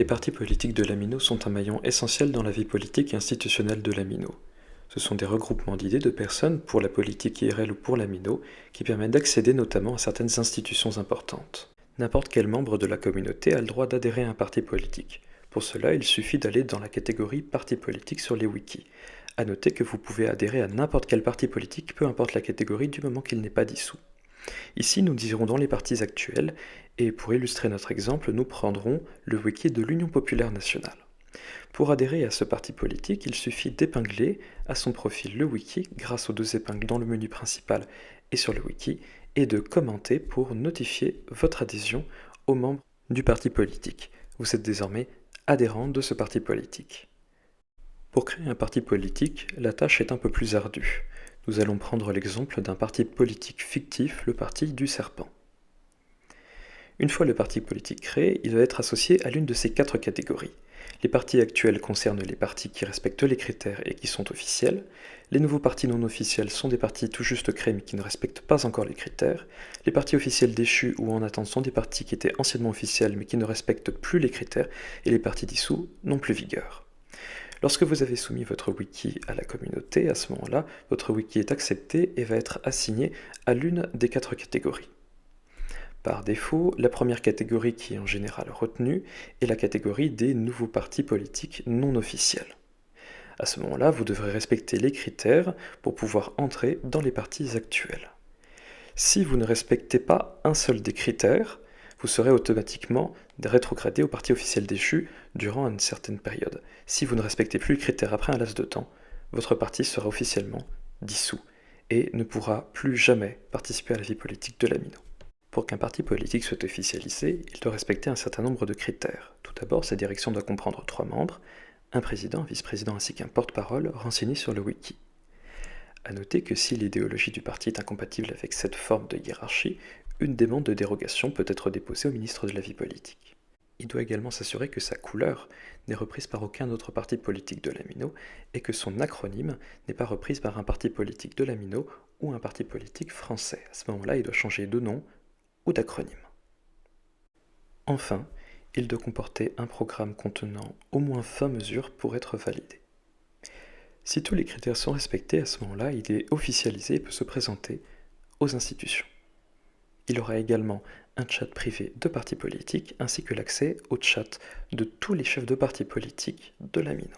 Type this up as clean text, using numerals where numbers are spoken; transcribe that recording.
Les partis politiques de l'Amino sont un maillon essentiel dans la vie politique et institutionnelle de l'Amino. Ce sont des regroupements d'idées de personnes pour la politique IRL ou pour l'Amino qui permettent d'accéder notamment à certaines institutions importantes. N'importe quel membre de la communauté a le droit d'adhérer à un parti politique. Pour cela, il suffit d'aller dans la catégorie parti politique sur les wikis. À noter que vous pouvez adhérer à n'importe quel parti politique, peu importe la catégorie, du moment qu'il n'est pas dissous. Ici, nous irons dans les partis actuels, et pour illustrer notre exemple, nous prendrons le wiki de l'Union populaire nationale. Pour adhérer à ce parti politique, il suffit d'épingler à son profil le wiki grâce aux deux épingles dans le menu principal et sur le wiki, et de commenter pour notifier votre adhésion aux membres du parti politique. Vous êtes désormais adhérent de ce parti politique. Pour créer un parti politique, la tâche est un peu plus ardue. Nous allons prendre l'exemple d'un parti politique fictif, le parti du serpent. Une fois le parti politique créé, il va être associé à l'une de ces 4 catégories. Les partis actuels concernent les partis qui respectent les critères et qui sont officiels. Les nouveaux partis non officiels sont des partis tout juste créés mais qui ne respectent pas encore les critères. Les partis officiels déchus ou en attente sont des partis qui étaient anciennement officiels mais qui ne respectent plus les critères. Et les partis dissous n'ont plus vigueur. Lorsque vous avez soumis votre wiki à la communauté, à ce moment-là, votre wiki est accepté et va être assigné à l'une des 4 catégories. Par défaut, la première catégorie qui est en général retenue est la catégorie des nouveaux partis politiques non officiels. À ce moment-là, vous devrez respecter les critères pour pouvoir entrer dans les partis actuels. Si vous ne respectez pas un seul des critères, vous serez automatiquement rétrogradé au parti officiel déchu durant une certaine période. Si vous ne respectez plus les critères après un laps de temps, votre parti sera officiellement dissous et ne pourra plus jamais participer à la vie politique de l'Amino. Pour qu'un parti politique soit officialisé, il doit respecter un certain nombre de critères. Tout d'abord, sa direction doit comprendre 3 membres, un président, un vice-président ainsi qu'un porte-parole renseigné sur le wiki. A noter que si l'idéologie du parti est incompatible avec cette forme de hiérarchie, une demande de dérogation peut être déposée au ministre de la vie politique. Il doit également s'assurer que sa couleur n'est reprise par aucun autre parti politique de l'Amino et que son acronyme n'est pas reprise par un parti politique de l'Amino ou un parti politique français. À ce moment-là, il doit changer de nom ou d'acronyme. Enfin, il doit comporter un programme contenant au moins 20 mesures pour être validé. Si tous les critères sont respectés, à ce moment-là, il est officialisé et peut se présenter aux institutions. Il aura également un chat privé de partis politiques ainsi que l'accès au chat de tous les chefs de partis politiques de l'Amino.